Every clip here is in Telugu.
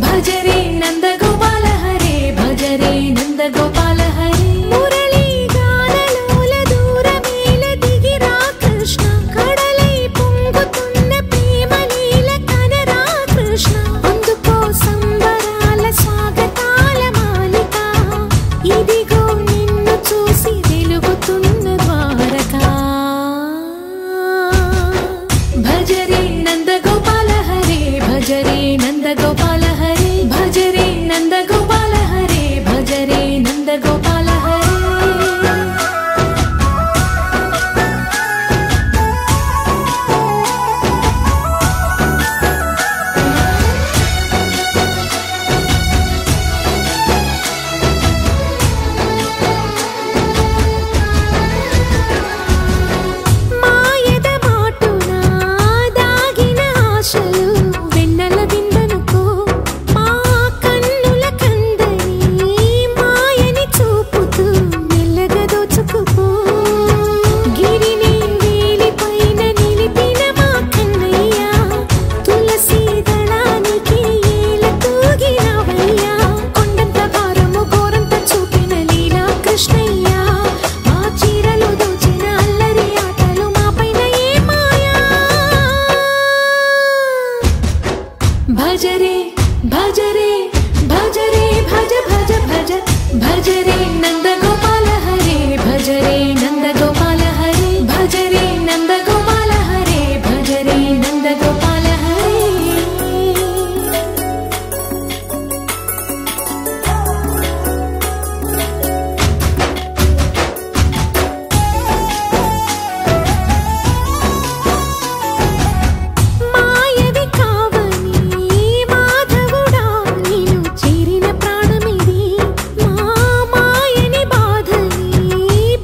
భజరే నందగోపాల హరే భజరే నందగోపాల హరే మురళీ గానలోల దూరమేల దిగిరా కృష్ణ కడలై పొంగుతున్న ప్రేమ లీల కనరా కృష్ణ అందుకో సంబరాల స్వాగతాల మాలిక ఇదిగో నిన్ను చూసి వెలుగుతున్న ద్వారకా భజరే నందగోపాల హరే భజరే నందగోపాల హరే భజరే నందగోపాల హరే భజరే నందగోపాల హరే మాయద మాటున దాగిన ఆశలు వెన్నెల విందనుకో మా కన్నుల కందని మాయని చూపుతూ మెల్లగా దోచుకుపో గిరిని వేలిపైన నిలిపిన మా కన్నయ్య తులసి దళానికి ఏల తూగినవయ్యా కొండంత భారము ఘోరంత చూపిన లీలా కృష్ణయ్య మా చీరలు దోచిన అల్లరి ఆటలు మా పైన ఏ మాయా భజరే భజరే భజరే భజ భజ భజ భజరే నందగోపాల హరే భజరే నందగోపాల హరే భజరే నందగోపాల హరే భజరే నందగోపాల హరే మాయవి కావని మాధవుడా నేను చేరిన ప్రాణమిది మా మాయని బాధని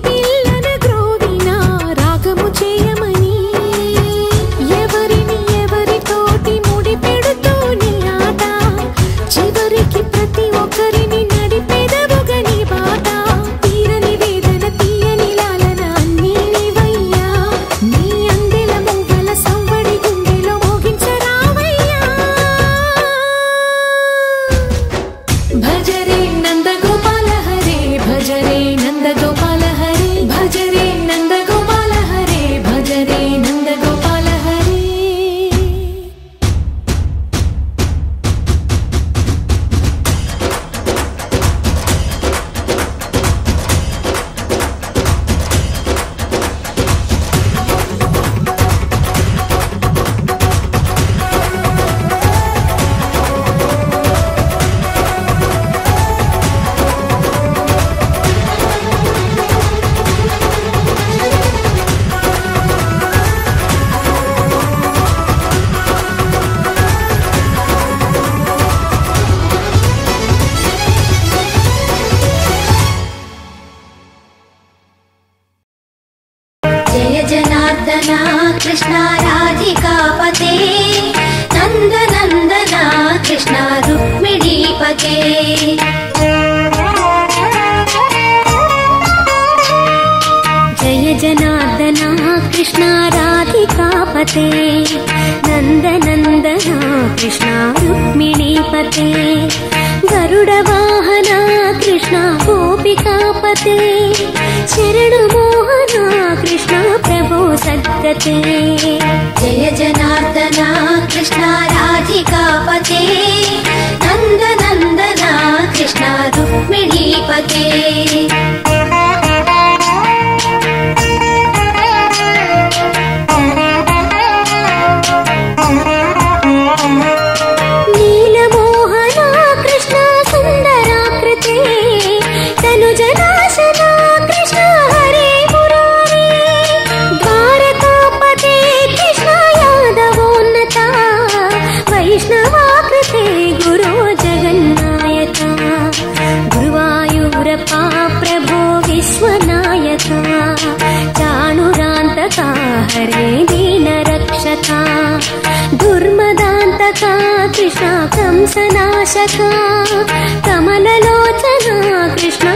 పిల్లన గ్రోవిన రాగము చేయమని ఎవరిని ఎవరితోటి ముడి పెడుతూని ఆట చివరికి ప్రతి ఒక్కరిని నడిపెదవుగని బాట తీరని వేదన తీయని లాలన అన్నీ నీవయ్యా నీ అందెల మొగ్గల సంవడి గుండెలో మోగించరావయ్యా భజరే నందగోపాల హరే భజరే నందగోపాల హరే భజరే నందగోపాల హరే భజరే నందగోపాల హరే जय जनार्दना कृष्णा राधिकापते नन्दनन्दना कृष्णा रुक्मिणीपते जय जनार्दना कृष्णा राधिकापते नन्दनन्दना कृष्णा रुक्मिणीपते गरुडवाहना कृष्णा गोपिकापते शरणु मोहना कृष्णा प्रभो सद्गते जय जनार्दना कृष्णा राधिकापते नन्दनन्दना कृष्णा रुक्मिणीपते नीलमोहना कृष्णा सुन्दराकृते तनुजनाशना कृष्णा हरे मुरारे द्वारकापते कृष्णा यादवोन्नता वैष्णवाकृते गुरो जगन्नायका गुरुवायूरप्पा प्रभो विश्वनायका चाणुरान्तका हरे दीनरक्षका दुर्मदान्तका कृष्णा कंसनाशका कमललोचना कृष्णा